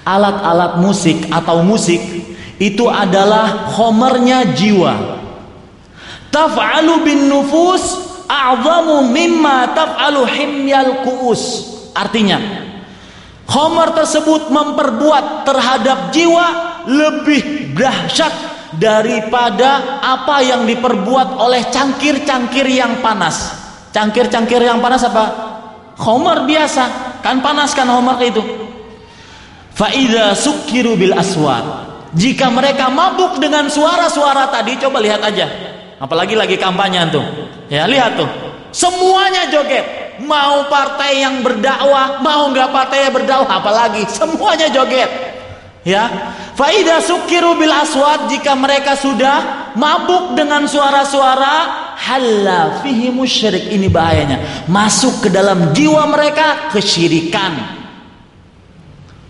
Alat-alat musik atau musik itu adalah khomernya jiwa. Taf'alu bin nufus a'zamu mimma taf'alu himyal ku'us. Artinya, khomer tersebut memperbuat terhadap jiwa lebih dahsyat daripada apa yang diperbuat oleh cangkir-cangkir yang panas. Cangkir-cangkir yang panas apa? Khomer biasa, kan panas kan khomer itu. Fa idza sukkiru bil aswat. Jika mereka mabuk dengan suara-suara tadi, coba lihat aja. Apalagi lagi kampanye tuh. Ya, lihat tuh. Semuanya joget. Mau partai yang berdakwah, mau enggak partai yang berdakwah, apalagi semuanya joget. Ya. Fa idza sukkiru bil aswat, jika mereka sudah mabuk dengan suara-suara, halla fihi musyrik. Ini bahayanya. Masuk ke dalam jiwa mereka kesyirikan.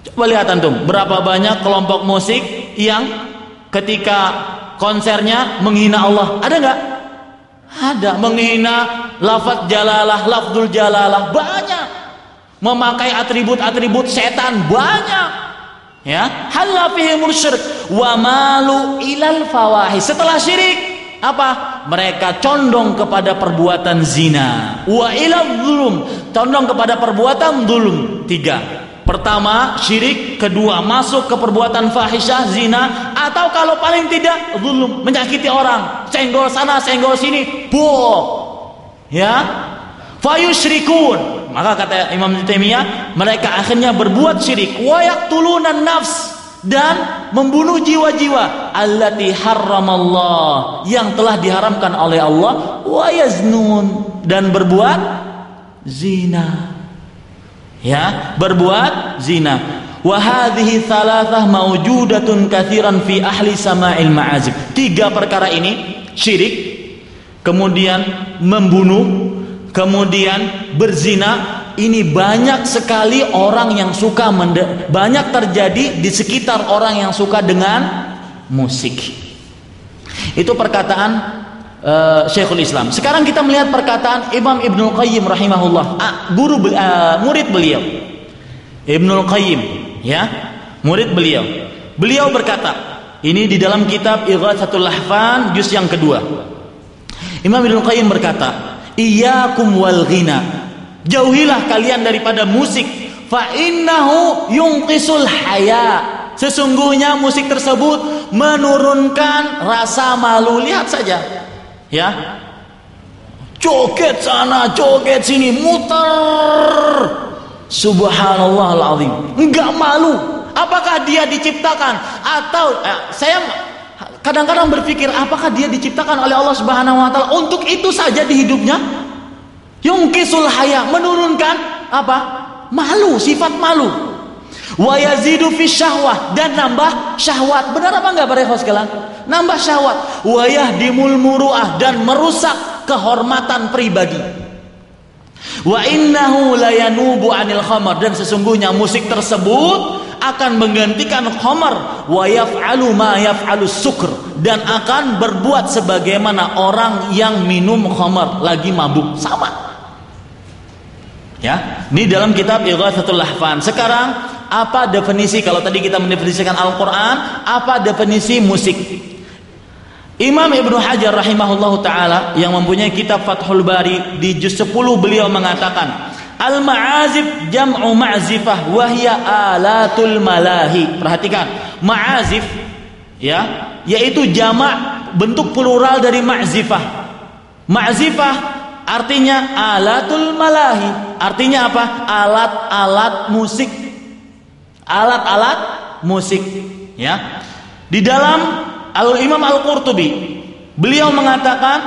Coba lihat antum, berapa banyak kelompok musik yang ketika konsernya menghina Allah. Ada nggak? Ada. Menghina lafaz jalalah, lafzul jalalah, banyak. Memakai atribut-atribut setan, banyak. Ya, halla fihi musyrik wa malu ilal fawahish. Setelah syirik apa? Mereka condong kepada perbuatan zina. Wa ilal zulum, condong kepada perbuatan zulum. 3. Pertama syirik, kedua masuk ke perbuatan fahisyah zina, atau kalau paling tidak zulum, menyakiti orang, senggol sana senggol sini, ya, fayusyrikun. Maka kata Imam Taimiyah, mereka akhirnya berbuat syirik, wa yaqtulunan nafs, dan membunuh jiwa-jiwa allati harramallah, yang telah diharamkan oleh Allah, wa yaznun, dan berbuat zina. Ya, berbuat zina. Wa hadhihi thalathah mawjudatun katsiran fi ahli sama'il ma'azib. 3 perkara ini, syirik, kemudian membunuh, kemudian berzina, ini banyak sekali orang yang suka banyak terjadi di sekitar orang yang suka dengan musik. Itu perkataan Syekhul Islam. Sekarang kita melihat perkataan Imam Ibnul Qayyim rahimahullah, murid beliau. Ibnul Qayyim, ya, murid beliau. Beliau berkata, ini di dalam kitab Ighatsatul Lahfan juz yang kedua. Imam Ibnul Qayyim berkata, "Iyyakum wal ghina." Jauhilah kalian daripada musik, fa innahu yunqisul haya. Sesungguhnya musik tersebut menurunkan rasa malu. Lihat saja. Ya, joget sana, joget sini, muter. Subhanallah al-azim. Enggak malu. Apakah dia diciptakan? Atau saya kadang-kadang berpikir, apakah dia diciptakan oleh Allah Subhanahu wa taala untuk itu saja di hidupnya? Yungkisul haya, menurunkan apa? Malu, sifat malu. Wa yazidu fi syahwah, dan nambah syahwat. Benar apa enggak para ikhwan sekalian? Nambah syahwat. Wa yahdimul muru'ah, dan merusak kehormatan pribadi. Wa innahu la yanubu 'anil khamar, dan sesungguhnya musik tersebut akan menggantikan khamar. Wa yaf'alu ma yaf'alu sukr, dan akan berbuat sebagaimana orang yang minum khamar, lagi mabuk, sama. Ya, ini dalam kitab Ighatsatul Lahfan. Sekarang apa definisi, kalau tadi kita mendefinisikan Al-Quran, apa definisi musik? Imam Ibnu Hajar rahimahullahu ta'ala yang mempunyai kitab Fathul Bari di juz 10, beliau mengatakan, al-ma'azif jam'u ma'zifah wahya alatul malahi. Perhatikan, ma'azif, ya, yaitu jamak bentuk plural dari ma'zifah. Ma'zifah artinya alatul malahi. Artinya apa? Alat-alat musik. Alat-alat musik, ya. Di dalam Imam Al-Qurtubi, beliau mengatakan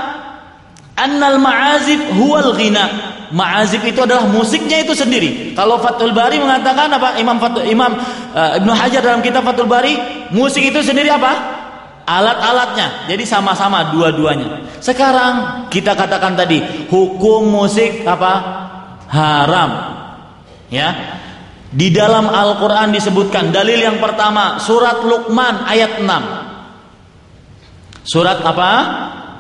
annal ma'azif huwal ghina. Ma'azif itu adalah musiknya itu sendiri. Kalau Fathul Bari mengatakan apa? Imam Ibnu Hajar dalam kitab Fathul Bari, musik itu sendiri apa? Alat-alatnya. Jadi sama-sama dua-duanya. Sekarang kita katakan tadi, hukum musik apa? Haram. Ya. Di dalam Al-Quran disebutkan, dalil yang pertama, surat Luqman ayat 6. Surat apa?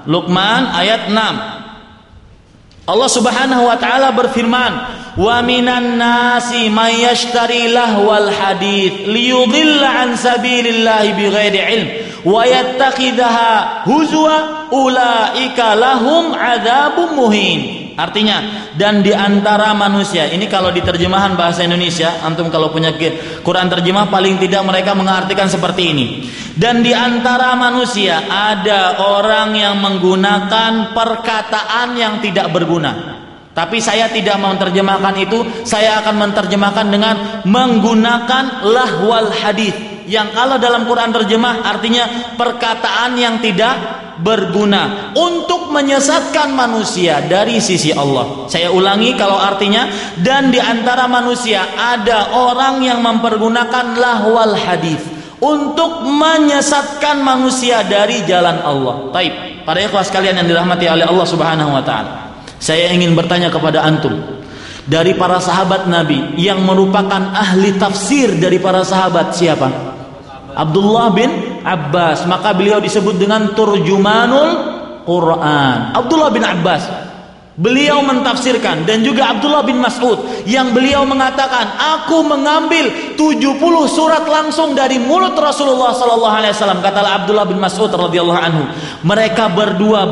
Luqman ayat 6. Allah Subhanahu wa ta'ala berfirman, wa minan nasi may yashtari lahwal hadits liyudilla an sabilillahi bighairi ilm wa yattakhidhaha huzwa ulaika lahum adzabun muhin. Artinya, dan di antara manusia, ini kalau di terjemahan bahasa Indonesia, antum kalau punya Quran terjemah paling tidak mereka mengartikan seperti ini. Dan di antara manusia ada orang yang menggunakan perkataan yang tidak berguna. Tapi saya tidak mau menerjemahkan itu, saya akan menerjemahkan dengan menggunakan lahwal hadits. Yang kalau dalam Quran terjemah artinya perkataan yang tidak berguna untuk menyesatkan manusia dari sisi Allah. Saya ulangi kalau artinya, dan di antara manusia ada orang yang mempergunakan lahwal hadits untuk menyesatkan manusia dari jalan Allah. Taib, para ikhwah sekalian yang dirahmati oleh Allah Subhanahu wa taala. Saya ingin bertanya kepada antum, dari para sahabat Nabi yang merupakan ahli tafsir dari para sahabat siapa? Abdullah bin Abbas, maka beliau disebut dengan turjumanul Quran. Abdullah bin Abbas, beliau mentafsirkan, dan juga Abdullah bin Mas'ud yang beliau mengatakan, aku mengambil 70 surat langsung dari mulut Rasulullah sallallahu alaihi wasallam. Kata Abdullah bin Mas'ud radhiyallahu anhu, mereka berdua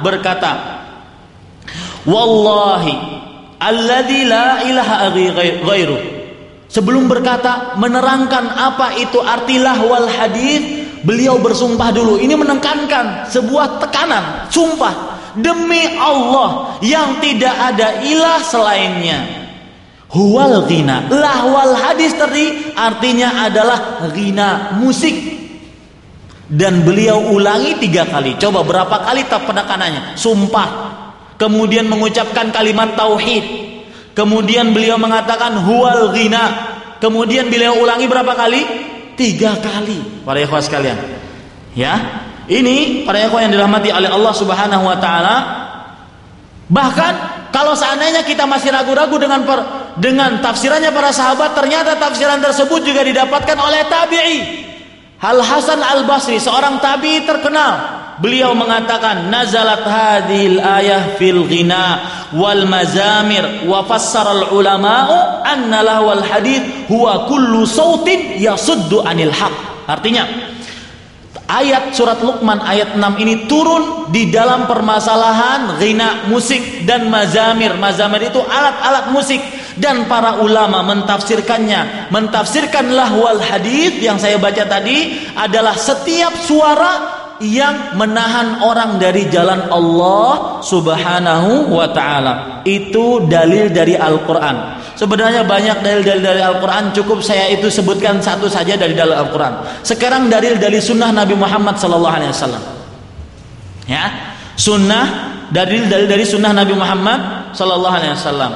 berkata, wallahi alladzi la ilaha ghairuh. Sebelum berkata menerangkan apa itu arti lahwal hadits, beliau bersumpah dulu. Ini menekankan sebuah tekanan, sumpah demi Allah yang tidak ada ilah selainnya. Huwal ghina, lahwal hadits tadi artinya adalah ghina, musik. Dan beliau ulangi 3 kali. Coba berapa kali penekanannya? Sumpah. Kemudian mengucapkan kalimat tauhid. Kemudian beliau mengatakan huwal ghina. Kemudian beliau ulangi berapa kali? 3 kali. Para ikhwah sekalian, ya, ini para ikhwah yang dirahmati oleh Allah Subhanahu wa taala. Bahkan kalau seandainya kita masih ragu-ragu dengan tafsirannya para sahabat, ternyata tafsiran tersebut juga didapatkan oleh tabi'i. Al Hasan Al Basri, seorang tabi'i terkenal, beliau mengatakan, nazalat hadhil ayah fil ghina wal mazamir wa fassara al ulama'u anna lahwal hadits huwa kullu sautin yasuddu anil haq. Artinya, ayat surat Luqman ayat 6 ini turun di dalam permasalahan ghina, musik, dan mazamir. Mazamir itu alat-alat musik, dan para ulama mentafsirkan lahwal hadits yang saya baca tadi adalah setiap suara yang menahan orang dari jalan Allah Subhanahu wa ta'ala. Itu dalil dari Al-Quran. Sebenarnya banyak dalil-dalil dari Al-Quran, cukup saya itu sebutkan satu saja dari dalil Al-Quran. Sekarang dalil dari sunnah Nabi Muhammad sallallahu alaihi wasallam. Ya, sunnah, dalil dari sunnah Nabi Muhammad sallallahu alaihi wasallam.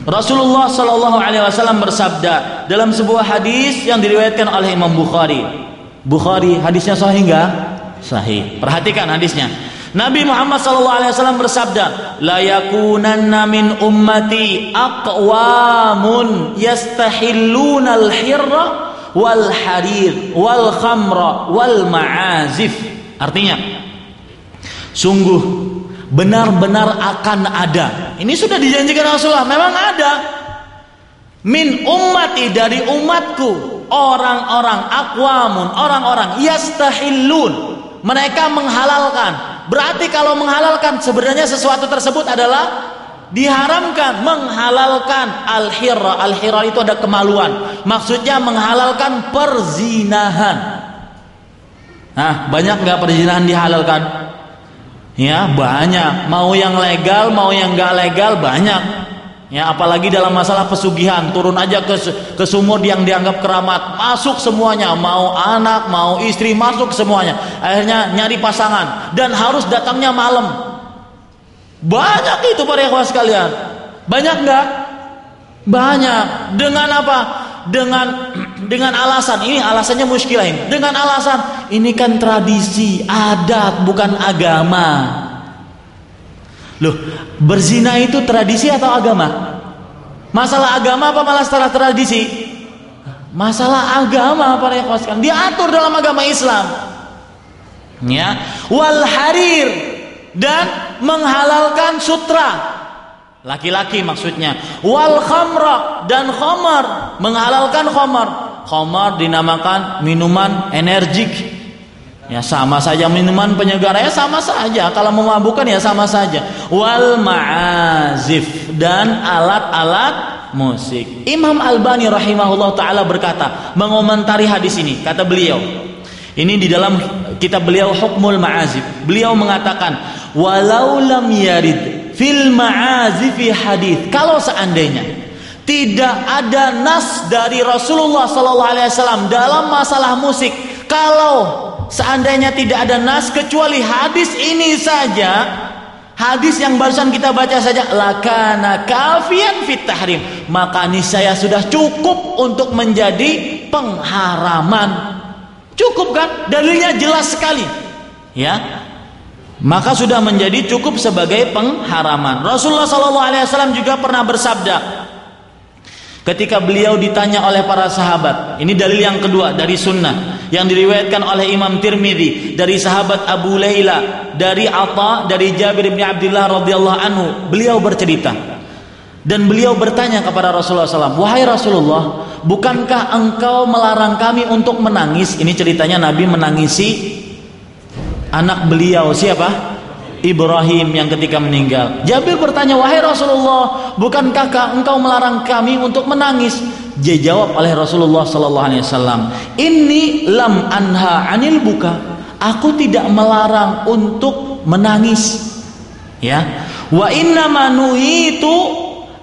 Rasulullah sallallahu alaihi wasallam bersabda dalam sebuah hadis yang diriwayatkan oleh Imam Bukhari, hadisnya sahih enggak? Sahih. Perhatikan hadisnya. Nabi Muhammad sallallahu alaihi wasallam bersabda, la yakunanna min ummati aqwamun yastahilluna al-hirra wal harir wal khamra wal ma'azif. Artinya, sungguh benar-benar akan ada. Ini sudah dijanjikan Rasulullah, memang ada. Min ummati, dari umatku, orang-orang aqwamun, orang-orang yastahillun, mereka menghalalkan. Berarti kalau menghalalkan, sebenarnya sesuatu tersebut adalah diharamkan. Menghalalkan al-hirra. Al-hirra itu ada kemaluan, maksudnya menghalalkan perzinahan. Nah, banyak nggak perzinahan dihalalkan? Ya, banyak. Mau yang legal, mau yang nggak legal, banyak. Ya, apalagi dalam masalah pesugihan, turun aja ke sumur yang dianggap keramat, masuk semuanya, mau anak, mau istri, masuk semuanya. Akhirnya nyari pasangan, dan harus datangnya malam. Banyak itu para ikhwah sekalian. Banyak enggak? Banyak. Dengan apa? Dengan alasan, ini alasannya muskilah ini. Dengan alasan ini kan tradisi, adat, bukan agama. Loh, berzina itu tradisi atau agama? Masalah agama apa malah setelah tradisi? Masalah agama para ikhwah sekalian, diatur dalam agama Islam. Ya, wal harir, dan menghalalkan sutra, laki-laki maksudnya. Wal khamra, dan khamar, menghalalkan khamar. Khamar dinamakan minuman energik. Ya sama saja, minuman penyegar ya sama saja. Kalau memabukkan ya sama saja. Wal ma'azif, dan alat-alat musik. Imam Albani rahimahullah ta'ala berkata, mengomentari hadis ini, kata beliau, ini di dalam kitab beliau Hukmul Ma'azif, beliau mengatakan, walau lam yarid fil ma'azifi hadis, kalau seandainya tidak ada nas dari Rasulullah SAW dalam masalah musik, kalau seandainya tidak ada nas kecuali hadis ini saja, hadis yang barusan kita baca saja, lakana kafian fit tahrim, maka niscaya sudah cukup untuk menjadi pengharaman. Cukup kan? Dalilnya jelas sekali. Ya. Maka sudah menjadi cukup sebagai pengharaman. Rasulullah SAW juga pernah bersabda, ketika beliau ditanya oleh para sahabat, ini dalil yang kedua dari sunnah yang diriwayatkan oleh Imam Tirmidzi dari sahabat Abu Laila, dari Atha, dari Jabir bin Abdullah radhiyallahu anhu, beliau bercerita dan beliau bertanya kepada Rasulullah SAW, wahai Rasulullah, bukankah engkau melarang kami untuk menangis? Ini ceritanya Nabi menangisi anak beliau, siapa? Ibrahim yang ketika meninggal. Jabir bertanya, wahai Rasulullah, bukankah engkau melarang kami untuk menangis? Dia jawab oleh Rasulullah SAW, inni lam anha anil buka, aku tidak melarang untuk menangis. Ya, wa inna manuhitu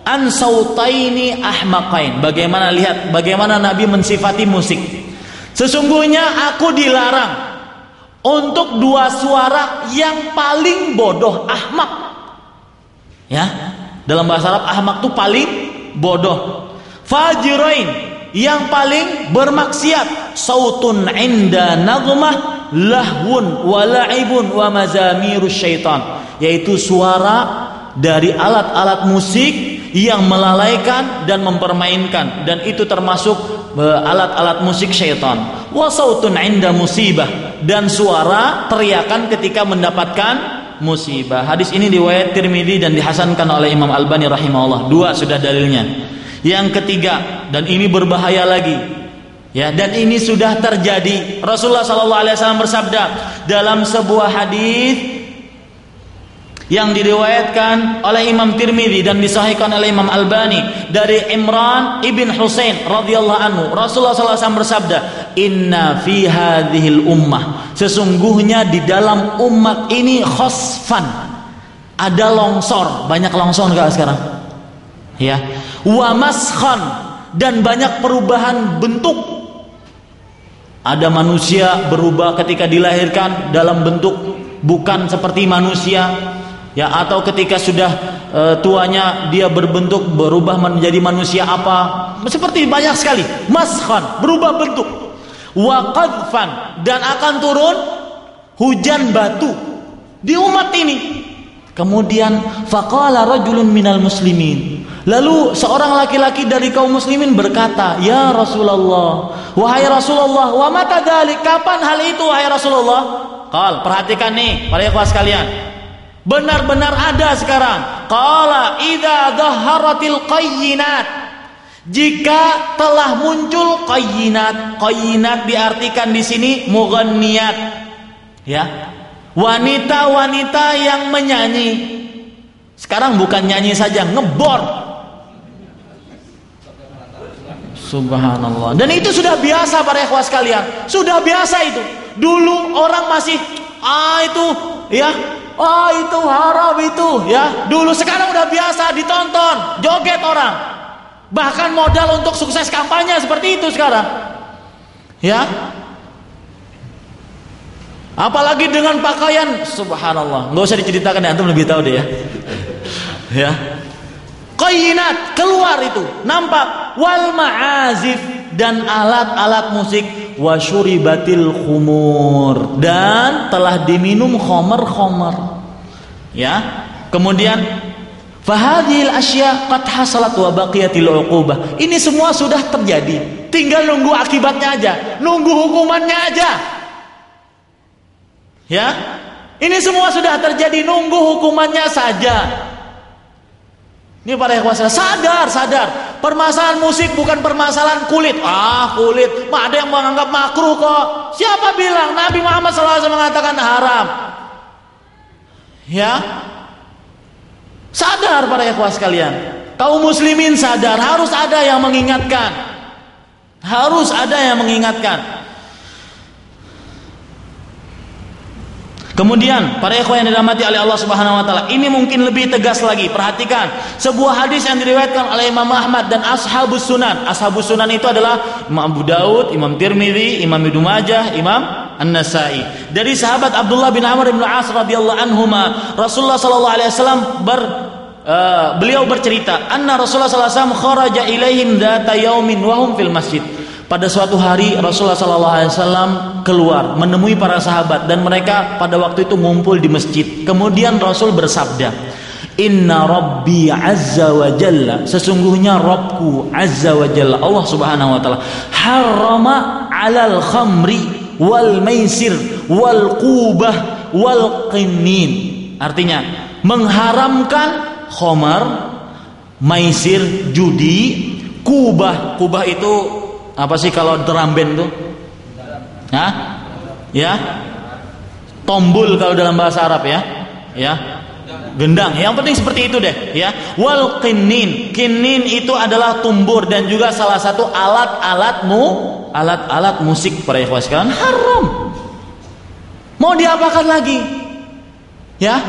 an sautaini ahmaqain. Bagaimana, lihat bagaimana Nabi mensifati musik. Sesungguhnya aku dilarang untuk dua suara yang paling bodoh, ahmak. Ya, dalam bahasa Arab ahmak itu paling bodoh. Fajirain, yang paling bermaksiat. Sautun inda nadhmah lahwun wa la'ibun wa mazamirus syaitan, yaitu suara dari alat-alat musik yang melalaikan dan mempermainkan, dan itu termasuk alat-alat musik syaitan. Wa sautun inda musibah, dan suara teriakan ketika mendapatkan musibah. Hadis ini riwayat Tirmidzi dan dihasankan oleh Imam Albani rahimahullah. Dua sudah dalilnya. Yang ketiga, dan ini berbahaya lagi, ya, dan ini sudah terjadi. Rasulullah SAW bersabda dalam sebuah hadis yang diriwayatkan oleh Imam Tirmidzi dan disahihkan oleh Imam Albani dari Imran ibn Husain radhiyallahu anhu, Rasulullah SAW bersabda, inna fi hadhil ummah, sesungguhnya di dalam umat ini khosfan, ada longsor, banyak longsor enggak sekarang? Ya, wa maskhan, dan banyak perubahan bentuk. Ada manusia berubah ketika dilahirkan dalam bentuk bukan seperti manusia, ya, atau ketika sudah tuanya dia berbentuk berubah menjadi manusia apa, seperti banyak sekali. Maskhan, berubah bentuk. Wa qadfan, dan akan turun hujan batu di umat ini. Kemudian faqala rajulun minal muslimin, lalu seorang laki-laki dari kaum muslimin berkata, ya Rasulullah, wahai Rasulullah, wa mata dzalik, kapan hal itu wahai Rasulullah? Qal, perhatikan nih para ikhwah sekalian, benar-benar ada sekarang. Qala idza dhaharatil qayyinat, jika telah muncul qayyinat. Qayyinat diartikan di sini mughanniyat, ya, wanita-wanita yang menyanyi. Sekarang bukan nyanyi saja, ngebor. Subhanallah. Dan itu sudah biasa para ikhwah sekalian, sudah biasa itu. Dulu orang masih itu, ya, itu haram itu, ya. Dulu, sekarang udah biasa ditonton, joget orang. Bahkan modal untuk sukses kampanye seperti itu sekarang. Ya. Apalagi dengan pakaian, subhanallah. Enggak usah diceritakan, antum lebih tahu deh ya. Ya. Qayyinat, keluar itu, nampak. Wal ma'azif, dan alat-alat musik. Wa syuribatil khumur, dan telah diminum khamar-khamar. Ya. Kemudian fahadhil asya qad hasalat wa baqiyatil uqubah. Ini semua sudah terjadi, tinggal nunggu akibatnya aja, nunggu hukumannya aja. Ya. Ini semua sudah terjadi, nunggu hukumannya saja. Ini para ikhwan sadar. Permasalahan musik bukan permasalahan kulit. Kulit, ada yang menganggap makruh kok. Siapa bilang? Nabi Muhammad SAW mengatakan haram. Ya, sadar para ikhwan sekalian. Kaum muslimin sadar, harus ada yang mengingatkan. Kemudian para ikhwan yang dirahmati oleh Allah Subhanahu wa taala, ini mungkin lebih tegas lagi. Perhatikan sebuah hadis yang diriwayatkan oleh Imam Ahmad dan Ashabus Sunan. Ashabus Sunan itu adalah Imam Abu Daud, Imam Tirmidzi, Imam Ibnu Majah, Imam An-Nasai. Dari sahabat Abdullah bin Amr bin As radhiyallahu anhuma, Rasulullah sallallahu alaihi wasallam beliau bercerita, anna Rasulullah sallallahu alaihi wasallam kharaja ilaihim dzata yaumin wa hum fil masjid. Pada suatu hari Rasulullah SAW keluar menemui para sahabat dan mereka pada waktu itu ngumpul di masjid. Kemudian Rasul bersabda, Inna Rabbi Azza wa Jalla, sesungguhnya Rabbku Azza wa Jalla, Allah Subhanahu wa taala, harrama 'alal khamri wal maisir wal qubah wal qinnin. Artinya mengharamkan khamar, maisir, judi, kubah. Kubah itu apa sih kalau drum band tuh? Ya, tombol kalau dalam bahasa Arab ya, gendang. Yang penting seperti itu deh, ya. Wal qinnin, qinnin itu adalah tumbur dan juga salah satu alat musik para ikhwan sekalian, haram. Mau diapakan lagi? Ya.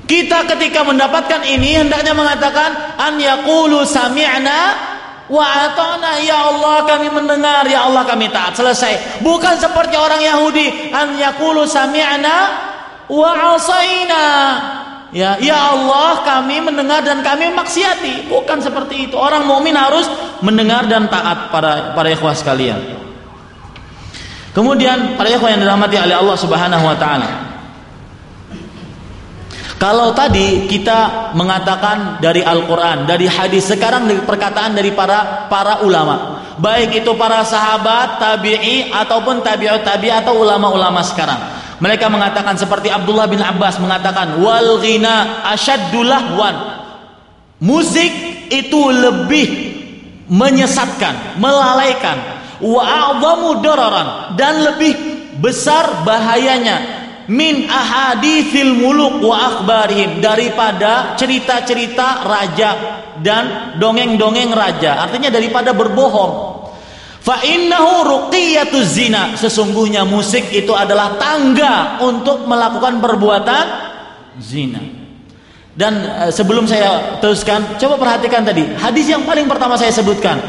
Kita ketika mendapatkan ini hendaknya mengatakan an yaqulu sami'na wa ata'na, ya Allah kami mendengar, ya Allah kami taat, selesai. Bukan seperti orang Yahudi, an yaqulu sami'na wa asaina, ya Allah kami mendengar dan kami maksiati. Bukan seperti itu. Orang mukmin harus mendengar dan taat para ikhwah sekalian. Kemudian para ikhwah yang dirahmati oleh Allah Subhanahu wa taala, kalau tadi kita mengatakan dari Al-Quran, dari hadis, sekarang dari perkataan dari para ulama, baik itu para sahabat, tabi'i ataupun tabi'ut tabi'i atau ulama-ulama sekarang. Mereka mengatakan seperti Abdullah bin Abbas mengatakan, wal ghina asyaddu lahwan. Musik itu lebih menyesatkan, melalaikan, wa a'dhamu dararan, dan lebih besar bahayanya, min ahadithil muluk wa akhbarihim, daripada cerita-cerita raja dan dongeng-dongeng raja. Artinya daripada berbohong. Fa innahu ruqiyatuz zina, sesungguhnya musik itu adalah tangga untuk melakukan perbuatan zina. Dan sebelum saya teruskan, coba perhatikan tadi hadis yang paling pertama saya sebutkan,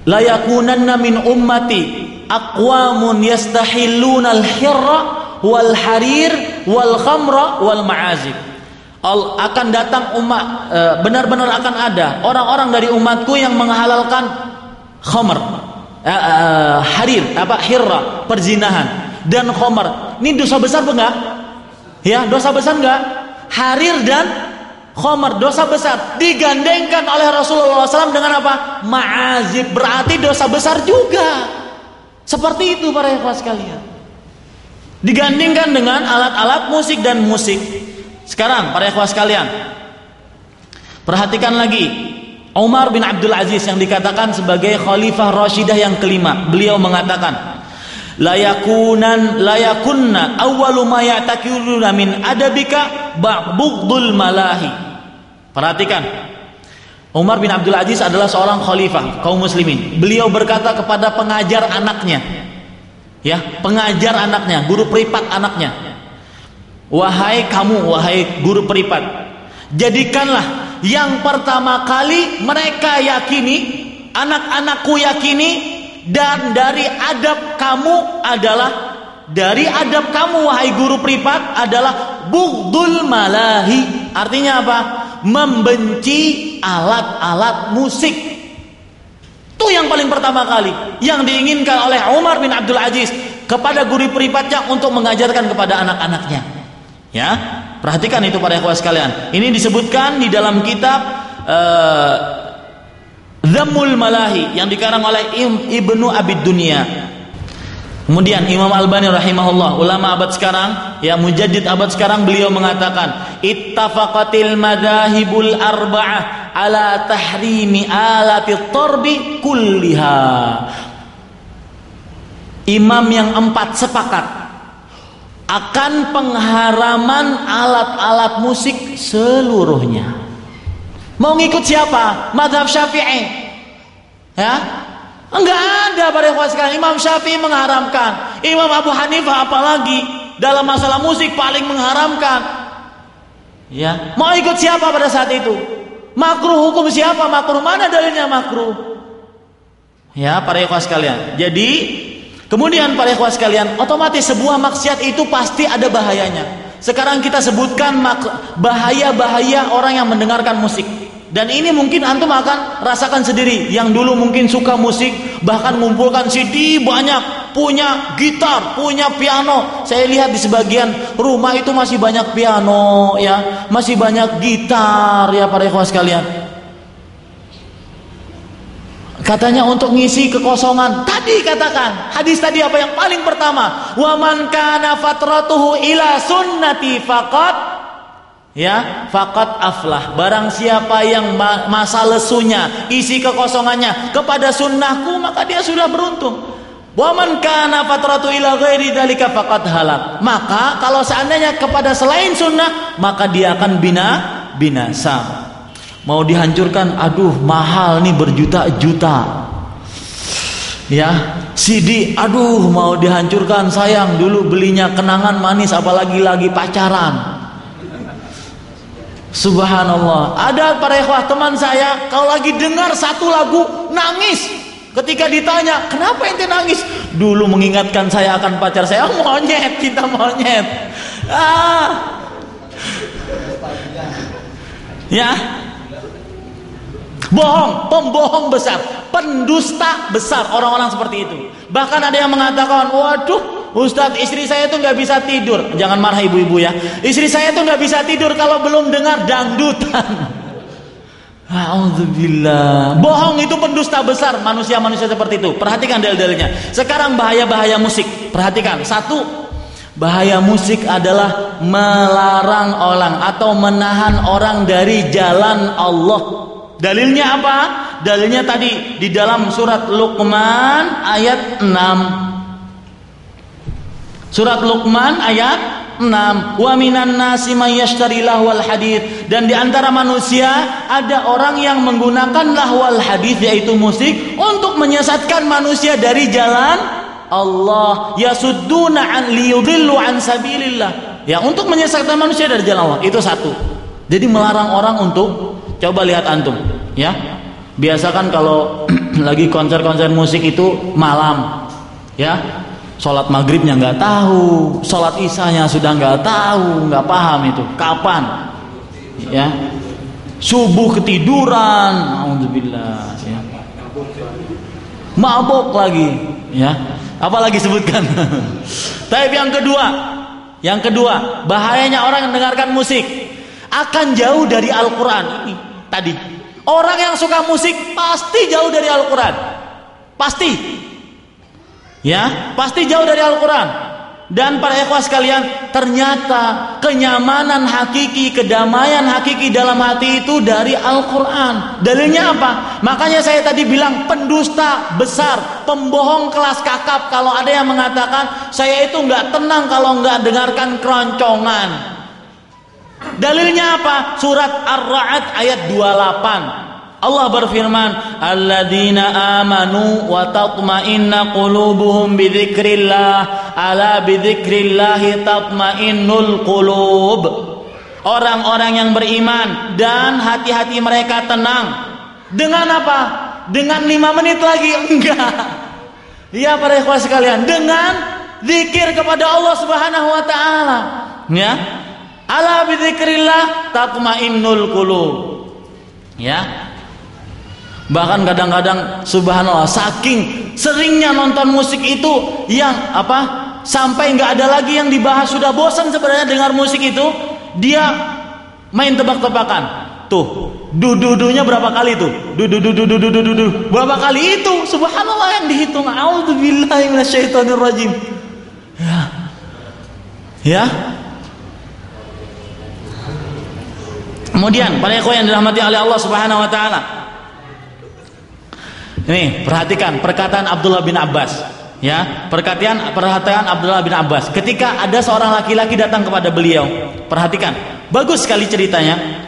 la yakunanna min ummati aqwamun yastahilluna al-hirra wal harir wal khamra wal ma'azib. Akan datang umat, benar-benar akan ada orang-orang dari umatku yang menghalalkan khamr, harir, hirra, perzinahan, dan khamr. Ini dosa besar enggak? Ya, dosa besar enggak? Harir dan khamr dosa besar, digandengkan oleh Rasulullah SAW dengan apa? Ma'azib, berarti dosa besar juga. Seperti itu para ikhwan sekalian, digandingkan dengan alat-alat musik dan musik. Sekarang para ikhwah sekalian, perhatikan lagi Umar bin Abdul Aziz yang dikatakan sebagai Khalifah Rashidah yang kelima. Beliau mengatakan, la yakunna awwalu ma ya'takiluna min adabika bughdul malahi. Perhatikan, Umar bin Abdul Aziz adalah seorang khalifah kaum muslimin. Beliau berkata kepada pengajar anaknya, ya, pengajar anaknya, guru privat anaknya, wahai kamu, wahai guru privat, jadikanlah yang pertama kali mereka yakini, anak-anakku yakini, dan dari adab kamu adalah, dari adab kamu wahai guru privat adalah bughdul malahi. Artinya apa? Membenci alat-alat musik. Itu yang paling pertama kali yang diinginkan oleh Umar bin Abdul Aziz kepada guru privatnya untuk mengajarkan kepada anak-anaknya. Ya, perhatikan itu para ikhwah sekalian. Ini disebutkan di dalam kitab Dhammul Malahi yang dikarang oleh Ibnu Abid Dunya. Kemudian Imam Albani rahimahullah, ulama abad sekarang, ya mujaddid abad sekarang, beliau mengatakan, ittafaqatil madahibul arba'ah ala tahrimi alati tarbi kulliha. Imam yang 4 sepakat akan pengharaman alat-alat musik seluruhnya. Mau ngikut siapa? Mazhab Syafi'i. Ya? Enggak ada para ikhwan sekalian. Imam Syafi'i mengharamkan, Imam Abu Hanifah apalagi dalam masalah musik paling mengharamkan. Ya, mau ikut siapa pada saat itu? Makruh, hukum siapa makruh? Mana dalilnya makruh? Ya, para ikhwan sekalian. Jadi, kemudian para ikhwan sekalian, otomatis sebuah maksiat itu pasti ada bahayanya. Sekarang kita sebutkan bahaya-bahaya orang yang mendengarkan musik. Dan ini mungkin antum akan rasakan sendiri. Yang dulu mungkin suka musik, bahkan mengumpulkan CD banyak, punya gitar, punya piano. Saya lihat di sebagian rumah itu masih banyak piano, ya, masih banyak gitar, ya para ikhwan sekalian. Katanya untuk ngisi kekosongan. Tadi katakan, hadis tadi apa yang paling pertama? Wa man kana fatratuhu ila sunnati faqat, ya, faqat aflah. Barang siapa yang masa lesunya, isi kekosongannya kepada sunnahku, maka dia sudah beruntung. Wa man kana fatratu ila ghairi dzalika faqad halak. Maka kalau seandainya kepada selain sunnah, maka dia akan binasa. Mau dihancurkan, aduh mahal nih, berjuta-juta. Ya, CD, aduh mau dihancurkan, sayang, dulu belinya kenangan manis, apalagi lagi pacaran. Subhanallah. Ada para ikhwah teman saya, kalau lagi dengar satu lagu nangis. Ketika ditanya, kenapa ente nangis? Dulu mengingatkan saya akan pacar saya. Oh, monyet, kita monyet. Ya, bohong, pembohong besar, pendusta besar orang-orang seperti itu. Bahkan ada yang mengatakan, waduh Ustadz, istri saya tuh nggak bisa tidur. Jangan marah ibu-ibu ya. Istri saya tuh nggak bisa tidur kalau belum dengar dangdutan. A'udzubillah. Bohong, itu pendusta besar manusia-manusia seperti itu. Perhatikan dalil-dalilnya. Sekarang bahaya-bahaya musik. Perhatikan. 1, bahaya musik adalah melarang orang atau menahan orang dari jalan Allah. Dalilnya apa? Dalilnya tadi di dalam surat Luqman ayat 6. Surat Luqman ayat 6. Wa minan nasi may yashtari lahwal hadits. Dan di antara manusia ada orang yang menggunakan lahwal hadits, yaitu musik, untuk menyesatkan manusia dari jalan Allah. Yasudduna an liyudillu an sabilillah. Ya, untuk menyesatkan manusia dari jalan Allah. Itu 1. Jadi melarang orang untuk, coba lihat antum, ya. Biasakan kalau lagi konser-konser musik itu malam, ya. Sholat maghribnya nggak tahu, sholat isanya sudah nggak tahu, nggak paham itu kapan, ya. Subuh ketiduran, alhamdulillah, ya. Mabok lagi, ya. Apalagi sebutkan. Tapi yang kedua, bahayanya orang yang mendengarkan musik akan jauh dari Al-Quran. Ini tadi, orang yang suka musik pasti jauh dari Al-Quran, pasti. Ya, pasti jauh dari Al-Quran. Dan para ikhwah sekalian, ternyata kenyamanan hakiki, kedamaian hakiki dalam hati itu dari Al-Quran. Dalilnya apa? Makanya saya tadi bilang pendusta besar, pembohong kelas kakap. Kalau ada yang mengatakan saya itu nggak tenang kalau nggak dengarkan keroncongan. Dalilnya apa? Surat Ar-Ra'd ayat 28. Allah berfirman, alladzina amanu wa tatma'inna qulubuhum bidzikrillah, ala bidzikrillahi tatma'innul qulub. Orang-orang yang beriman dan hati-hati mereka tenang. Dengan apa? Dengan 5 menit lagi? Enggak. Ya para ikhwah sekalian, dengan zikir kepada Allah Subhanahu wa taala. Ya. Ala bidzikrillah tatma'innul qulub. Ya. Bahkan kadang-kadang subhanallah, saking seringnya nonton musik itu yang apa, sampai nggak ada lagi yang dibahas, sudah bosan sebenarnya dengar musik itu, dia main tebak-tebakan. Tuh, Dududunya berapa kali itu? Dudu. Berapa kali itu? Subhanallah yang dihitung. A'udzubillahi minasyaitonirrajim. Ya. Kemudian para ikhwan yang dirahmati oleh Allah Subhanahu wa taala. Ini perhatikan perkataan Abdullah bin Abbas. Ya, perhatian Abdullah bin Abbas ketika ada seorang laki-laki datang kepada beliau. Perhatikan, bagus sekali ceritanya.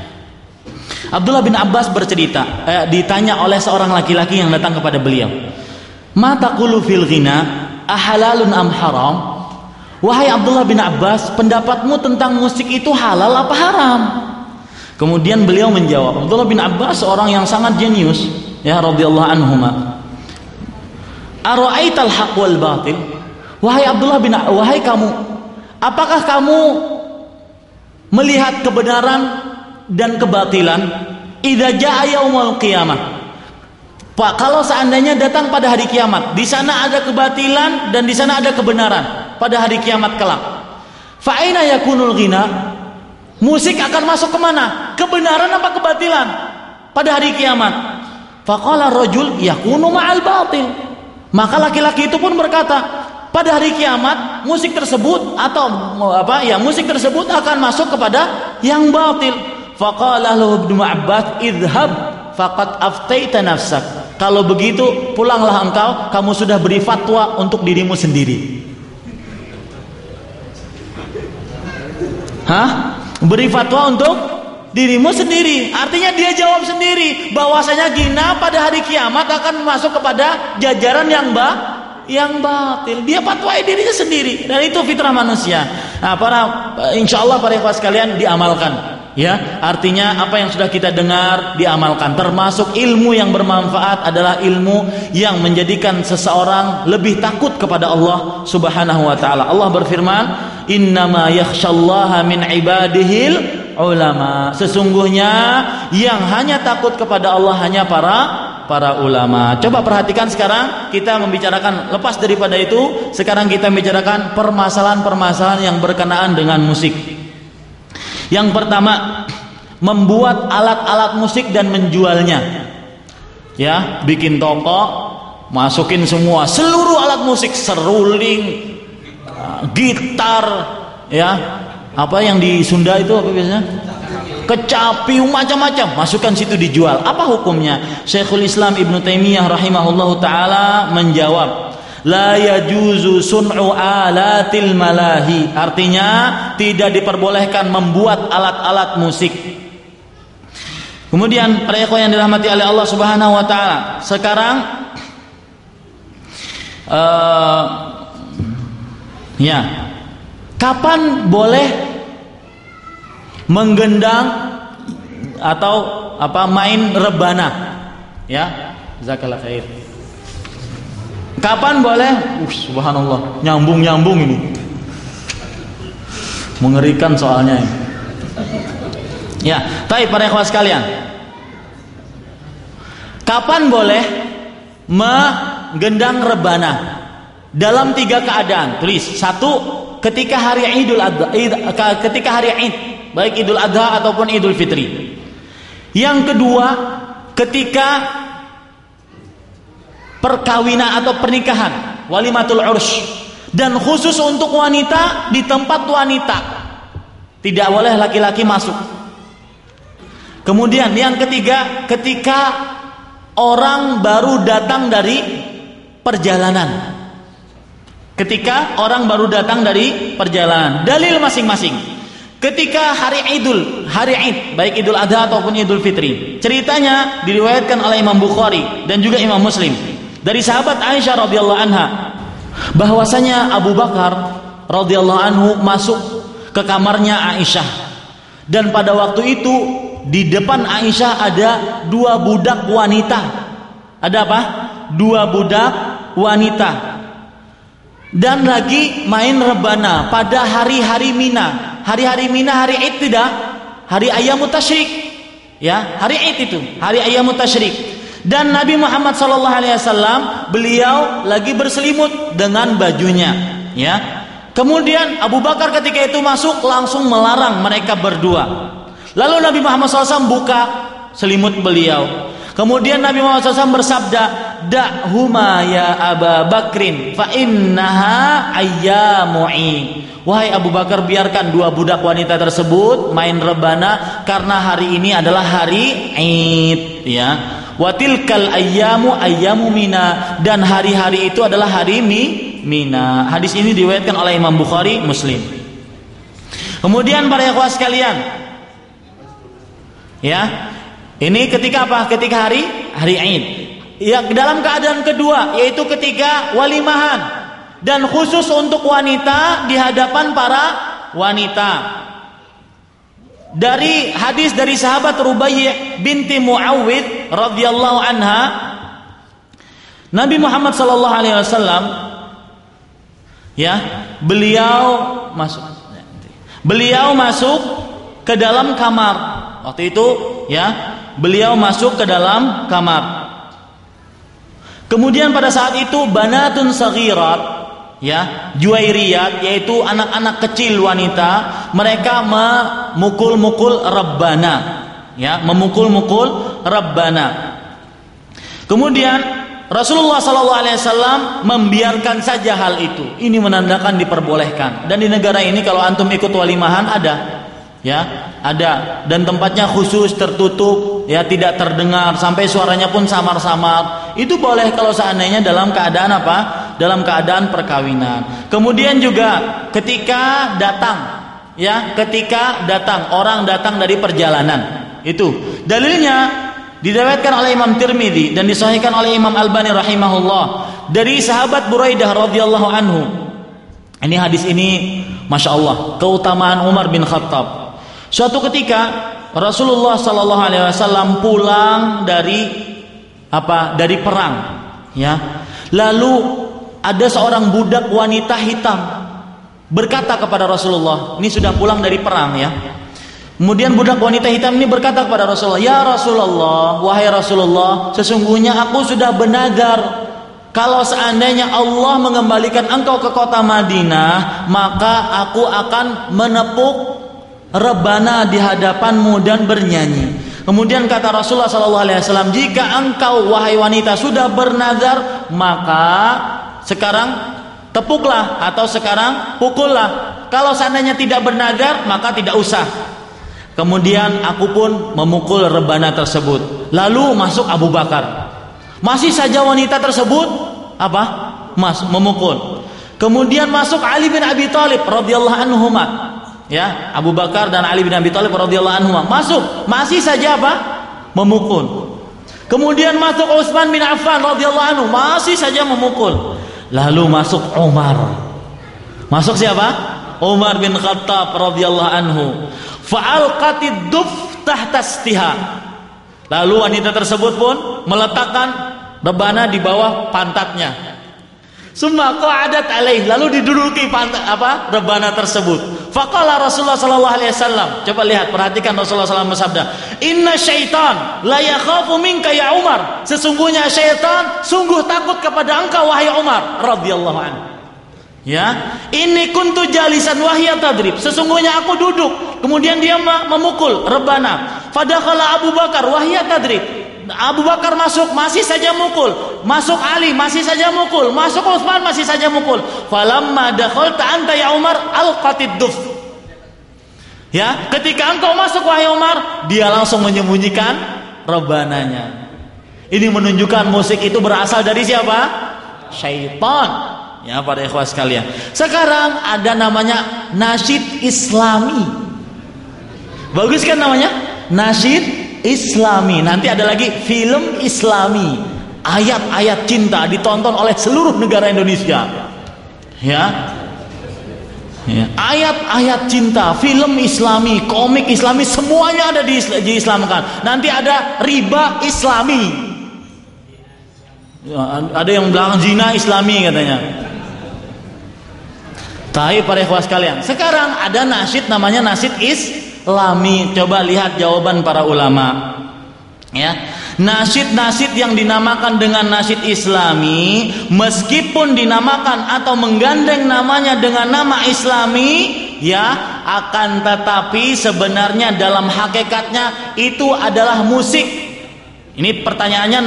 Abdullah bin Abbas bercerita, ditanya oleh seorang laki-laki yang datang kepada beliau. Ma taqulu fil ghina ahalalun am haram? Wahai Abdullah bin Abbas, pendapatmu tentang musik itu halal apa haram? Kemudian beliau menjawab, Abdullah bin Abbas seorang yang sangat jenius, ya radhiyallahu anhuma. Ara'aital haqq wal batil? Wahai kamu, apakah kamu melihat kebenaran dan kebatilan? Idza jaa yaumul qiyamah. Pak, kalau seandainya datang pada hari kiamat, di sana ada kebatilan dan di sana ada kebenaran pada hari kiamat kelak. Fa aina yakunul ghina? Musik akan masuk kemana? Kebenaran apa kebatilan pada hari kiamat? Faqala rajul yakunu ma'al batil. Maka laki-laki itu pun berkata, pada hari kiamat musik tersebut musik tersebut akan masuk kepada yang batil. Faqala lahu Ibnu Abbas idhhab faqad aftaita nafsak. Kalau begitu pulanglah engkau, kamu sudah beri fatwa untuk dirimu sendiri. Beri fatwa untuk dirimu sendiri. Artinya dia jawab sendiri bahwasanya ghina pada hari kiamat akan masuk kepada jajaran yang batil. Dia fatwai dirinya sendiri, dan itu fitrah manusia. Nah, insyaallah para ikhwas sekalian diamalkan. Ya, artinya apa yang sudah kita dengar diamalkan. Termasuk ilmu yang bermanfaat adalah ilmu yang menjadikan seseorang lebih takut kepada Allah Subhanahu wa taala. Allah berfirman, "Innama yakhsyallaha min ibadihil ulama." Sesungguhnya yang hanya takut kepada Allah hanya para ulama. Coba perhatikan sekarang kita membicarakan, lepas daripada itu, sekarang kita membicarakan permasalahan-permasalahan yang berkenaan dengan musik. Yang pertama, membuat alat-alat musik dan menjualnya. Ya, bikin toko, masukin semua seluruh alat musik, seruling, gitar, ya. Apa yang di Sunda itu apa biasanya? Kecapi, macam-macam, masukkan situ dijual. Apa hukumnya? Syekhul Islam Ibnu Taimiyah rahimahullahu taala menjawab, la yajuzu sun'u alatil malahi. Artinya tidak diperbolehkan membuat alat-alat musik. Kemudian para ikhwan yang dirahmati oleh Allah Subhanahu wa taala, sekarang kapan boleh menggendang atau main rebana? Ya, jazakallahu khair. Kapan boleh? Subhanallah, nyambung ini. Mengerikan soalnya. Ya, baik para ikhwan sekalian. Kapan boleh menggendang rebana? Dalam 3 keadaan. Tulis. 1, ketika hari Idul Adha, ketika hari Id, baik Idul Adha ataupun Idul Fitri. Yang kedua, ketika perkawinan atau pernikahan, walimatul urs, dan khusus untuk wanita di tempat wanita, tidak boleh laki-laki masuk. Kemudian yang ketiga, ketika orang baru datang dari perjalanan. Ketika orang baru datang dari perjalanan. Dalil masing-masing. Ketika hari Id, baik Idul Adha ataupun Idul Fitri, ceritanya diriwayatkan oleh Imam Bukhari dan juga Imam Muslim dari sahabat Aisyah radhiyallahu anha, bahwasanya Abu Bakar radhiyallahu anhu masuk ke kamarnya Aisyah, dan pada waktu itu di depan Aisyah ada 2 budak wanita. Ada apa? 2 budak wanita, dan lagi main rebana pada hari-hari Mina. Hari-hari Mina, hari Id tidak, hari Ayyamut Tasyrik. Ya, hari Id itu, hari Ayyamut Tasyrik. Dan Nabi Muhammad SAW beliau lagi berselimut dengan bajunya, ya. Kemudian Abu Bakar ketika itu masuk langsung melarang mereka berdua. Lalu Nabi Muhammad SAW buka selimut beliau. Kemudian Nabi Muhammad SAW bersabda, "Da'huma ya Aba Bakrin, fa innaha ayyamu'i." Wahai Abu Bakar, biarkan dua budak wanita tersebut main rebana karena hari ini adalah hari Id, ya. Wa tilkal ayyamu ayyamu Mina, dan hari-hari itu adalah hari Mina. Hadis ini diriwayatkan oleh Imam Bukhari, Muslim. Kemudian para ikhwah sekalian, ya. Ini ketika apa? Ketika hari Id. Ya, dalam keadaan kedua, yaitu ketika walimahan, dan khusus untuk wanita di hadapan para wanita. Dari hadis dari sahabat Rubaiyah binti Muawwidh radhiyallahu anha, Nabi Muhammad sallallahu alaihi wasallam, ya, beliau masuk ke dalam kamar. Waktu itu, ya, beliau masuk ke dalam kamar. Kemudian pada saat itu banatun saghirat, ya, juwairiyat, yaitu anak-anak kecil wanita, mereka memukul-mukul rabbana, ya, memukul-mukul rabbana. Kemudian Rasulullah SAW membiarkan saja hal itu. Ini menandakan diperbolehkan. Dan di negara ini kalau antum ikut walimahan ada, ya, ada, dan tempatnya khusus, tertutup, ya, tidak terdengar, sampai suaranya pun samar-samar. Itu boleh kalau seandainya dalam keadaan apa? Dalam keadaan perkawinan. Kemudian juga ketika datang, ya, ketika datang orang datang dari perjalanan, itu dalilnya diriwayatkan oleh Imam Tirmidzi dan disahihkan oleh Imam Albani rahimahullah dari sahabat Buraidah radhiyallahu anhu. Ini hadis ini, masya Allah, keutamaan Umar bin Khattab. Suatu ketika Rasulullah sallallahu alaihi wasallam pulang dari perang, ya. Lalu ada seorang budak wanita hitam berkata kepada Rasulullah, ini sudah pulang dari perang, ya. Kemudian budak wanita hitam ini berkata kepada Rasulullah, "Ya Rasulullah, wahai Rasulullah, sesungguhnya aku sudah bernazar, kalau seandainya Allah mengembalikan engkau ke kota Madinah, maka aku akan menepuk rebana di hadapanmu dan bernyanyi." Kemudian kata Rasulullah SAW, "Jika engkau wahai wanita sudah bernazar, maka sekarang tepuklah atau sekarang pukullah. Kalau seandainya tidak bernazar, maka tidak usah." Kemudian aku pun memukul rebana tersebut. Lalu masuk Abu Bakar. Masih saja wanita tersebut memukul. Kemudian masuk Ali bin Abi Thalib radhiyallahu anhuma. Ya, Abu Bakar dan Ali bin Abi Thalib radhiyallahu anhuma masuk, masih saja memukul. Kemudian masuk Utsman bin Affan radhiyallahu anhu, masih saja memukul. Lalu masuk Umar. Masuk siapa? Umar bin Khattab radhiyallahu anhu. Fa'alqatid duf tahta istiha. Lalu wanita tersebut pun meletakkan rebana di bawah pantatnya. Summa qa'adat alaih, lalu diduduki rebana tersebut. Faqala Rasulullah sallallahu alaihi wasallam, coba lihat, perhatikan Rasulullah sallallahu alaihi wasallam bersabda, "Inna syaitan la yakhafu minka ya Umar." Sesungguhnya syaitan sungguh takut kepada engkau wahai Umar radhiyallahu anhu. Ya, ini kuntu jalisan wahya tadrib. Sesungguhnya aku duduk, kemudian dia memukul rebana. Fadakhala Abu Bakar wahya tadrib. Abu Bakar masuk, masih saja mukul. Masuk Ali, masih saja mukul. Masuk Utsman, masih saja mukul. Falamma dakhalta anta ya Umar alqatid duf. Ya, ketika engkau masuk wahai Umar, dia langsung menyembunyikan rebananya. Ini menunjukkan musik itu berasal dari siapa? Syaitan. Ya, para ikhwah sekalian. Sekarang ada namanya nasyid Islami. Bagus kan namanya? Nasyid Islami. Nanti ada lagi film Islami. Ayat-ayat cinta ditonton oleh seluruh negara Indonesia. Ya. Ya. Ayat-ayat cinta, film Islami, komik Islami, semuanya ada diislamkan. Nanti ada riba Islami. Ada yang bilang zina Islami katanya. Tapi para ikhwah sekalian, sekarang ada nasyid namanya nasyid Islami. Coba lihat jawaban para ulama. Ya, nasyid-nasyid yang dinamakan dengan nasyid Islami, meskipun dinamakan atau menggandeng namanya dengan nama Islami, ya, akan tetapi sebenarnya dalam hakikatnya itu adalah musik. Ini pertanyaannya,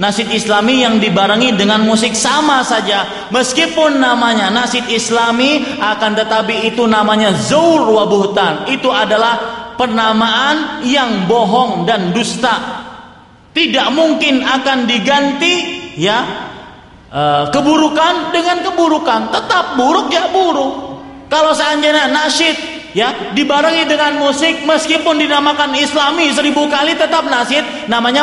nasyid islami yang dibarengi dengan musik sama saja. Meskipun namanya nasyid islami, akan tetapi itu namanya zaur wa buhtan. Itu adalah penamaan yang bohong dan dusta. Tidak mungkin akan diganti ya keburukan dengan keburukan. Tetap buruk ya buruk. Kalau seandainya nasyid ya dibarengi dengan musik, meskipun dinamakan islami 1000 kali, tetap nasyid namanya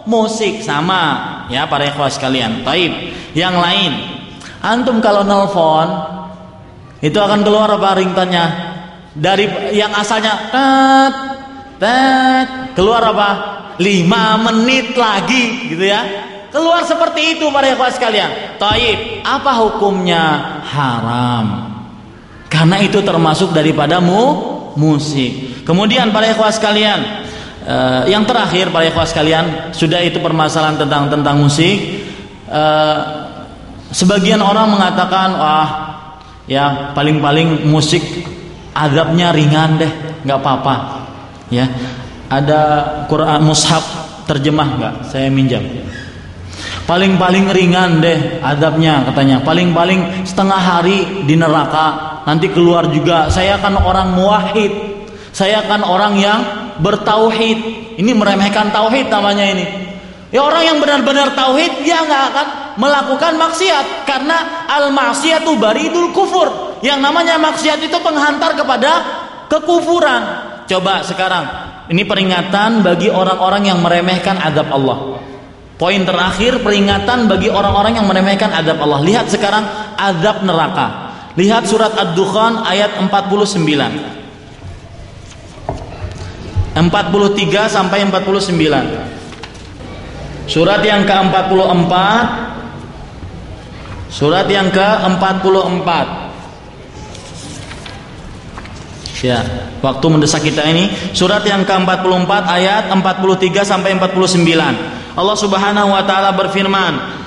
musik. Sama ya para ikhwah sekalian. Taib. Yang lain, antum kalau nelpon itu akan keluar apa ringtone-nya? Dari yang asalnya keluar apa? 5 menit lagi gitu ya. Keluar seperti itu para ikhwah sekalian. Taib. Apa hukumnya? Haram. Karena itu termasuk daripada musik. Kemudian para ikhwah sekalian, yang terakhir para ikhwah sekalian, sudah itu permasalahan tentang musik. Sebagian orang mengatakan, wah ya paling-paling musik azabnya ringan deh, nggak apa-apa. Ya, ada Quran mushaf terjemah nggak? Saya minjam. Paling-paling ringan deh azabnya katanya. Paling-paling setengah hari di neraka. Nanti keluar juga. Saya kan orang muwahhid. Saya kan orang yang bertauhid. Ini meremehkan tauhid namanya ini. Ya orang yang benar-benar tauhid dia nggak akan melakukan maksiat, karena al-maksiatu baridul kufur. Yang namanya maksiat itu penghantar kepada kekufuran. Coba sekarang ini peringatan bagi orang-orang yang meremehkan azab Allah. Poin terakhir, peringatan bagi orang-orang yang meremehkan azab Allah. Lihat sekarang azab neraka. Lihat surat Ad-Dukhan ayat 49. 43 sampai 49. Surat yang ke-44. Surat yang ke-44. Ya, waktu mendesak kita ini. Surat yang ke-44 ayat 43 sampai 49. Allah Subhanahu wa taala berfirman,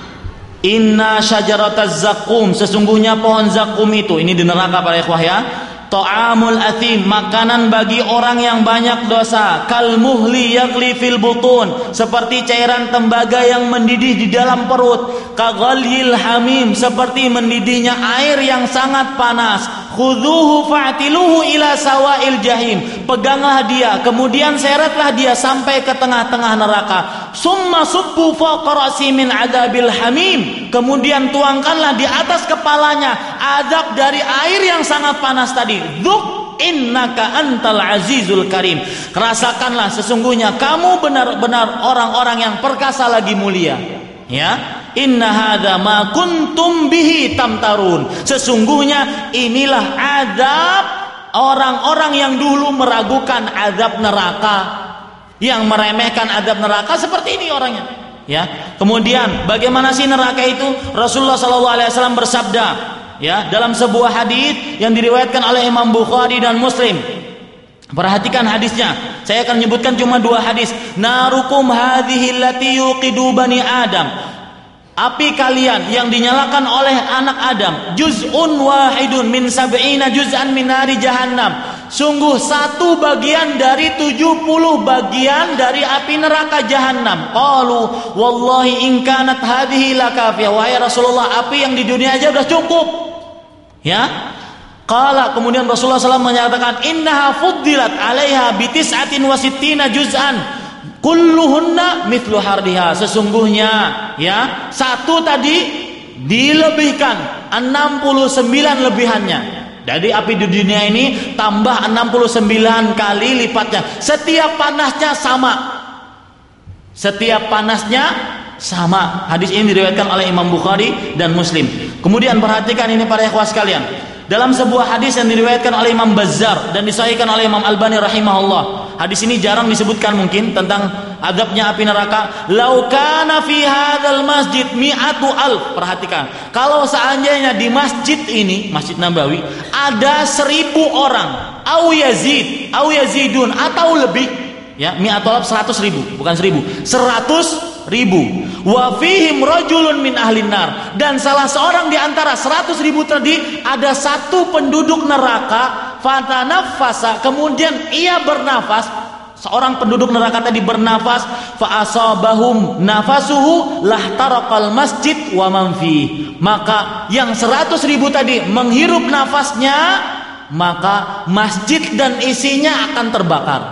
Inna syajarataz zakum, sesungguhnya pohon zakum itu, ini di neraka para ikhwah ya, ta'amul athim, makanan bagi orang yang banyak dosa, kal muhli yaghli fil butun, seperti cairan tembaga yang mendidih di dalam perut, kaghalyil hamim, seperti mendidihnya air yang sangat panas, khudhuhu fa'tiluhu ila sawail jahim, peganglah dia, kemudian seretlah dia sampai ke tengah-tengah neraka, summa subbu fawqa ra'si min adabil hamim, kemudian tuangkanlah di atas kepalanya azab dari air yang sangat panas tadi. Dzuk innaka antal azizul karim, rasakanlah sesungguhnya kamu benar-benar orang-orang yang perkasa lagi mulia. Ya, inna hadza ma kuntum bihi tamtarun, sesungguhnya inilah azab orang-orang yang dulu meragukan azab neraka, yang meremehkan azab neraka. Seperti ini orangnya. Ya, kemudian bagaimana sih neraka itu? Rasulullah SAW bersabda, ya, dalam sebuah hadis yang diriwayatkan oleh Imam Bukhari dan Muslim. Perhatikan hadisnya. Saya akan menyebutkan cuma 2 hadis. Narukum hadhihi allati yuqidu bani Adam. Api kalian yang dinyalakan oleh anak Adam, juz'un wahidun min sab'ina juz'an min nari jahannam. Sungguh 1 bagian dari 70 bagian dari api neraka jahannam. Qalu wallahi in kanat hadhihi lakafiyah. Wahai Rasulullah, api yang di dunia aja udah cukup. Ya. Qala, kemudian Rasulullah SAW menyatakan, innaha fuddilat alaiha bitis'atin wa sittina juz'an kulluhunna mithlu hardiha. Sesungguhnya ya 1 tadi dilebihkan 69 lebihannya. Jadi api di dunia ini tambah 69 kali lipatnya. Setiap panasnya sama. Setiap panasnya sama. Hadis ini diriwayatkan oleh Imam Bukhari dan Muslim. Kemudian perhatikan ini para ikhwah sekalian. Dalam sebuah hadis yang diriwayatkan oleh Imam Bazzar dan disahihkan oleh Imam Albani rahimahullah. Hadis ini jarang disebutkan mungkin tentang azabnya api neraka. Lau kana fi hadzal masjid mi'atu alf. Perhatikan. Kalau seandainya di masjid ini, Masjid Nabawi, ada 1000 orang, au yazidun atau lebih, ya, mi'atu alf 100.000, bukan 1000, 100.000. Wa fihim rajulun min ahlin nar, dan salah seorang di antara 100.000 tadi ada 1 penduduk neraka fatanaffasa, kemudian ia bernafas, seorang penduduk neraka tadi bernafas, fa asabahum nafasuhu lahtaraqal masjid wa man fi, maka yang 100.000 tadi menghirup nafasnya, maka masjid dan isinya akan terbakar.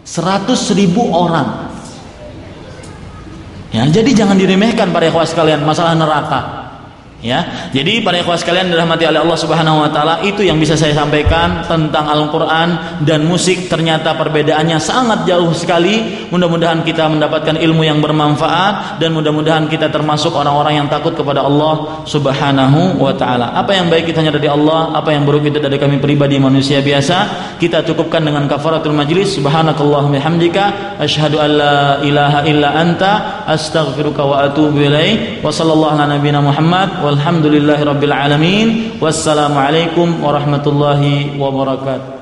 100.000 orang. Ya, jadi jangan diremehkan para ikhwah sekalian masalah neraka. Ya, jadi para ikhwah sekalian dirahmati oleh Allah Subhanahu wa taala, itu yang bisa saya sampaikan tentang Al-Qur'an dan musik. Ternyata perbedaannya sangat jauh sekali. Mudah-mudahan kita mendapatkan ilmu yang bermanfaat dan mudah-mudahan kita termasuk orang-orang yang takut kepada Allah Subhanahu wa taala. Apa yang baik kita hanya dari Allah, apa yang buruk itu dari kami pribadi manusia biasa. Kita cukupkan dengan kafaratul majlis. Subhanakallahumma bihamdika asyhadu an la ilaha illa anta astaghfiruka wa atubu ilaik. Wa sallallahu ala nabiyyina Muhammad. Walhamdulillahirabbil alamin. Wassalamualaikum warahmatullahi wabarakatuh.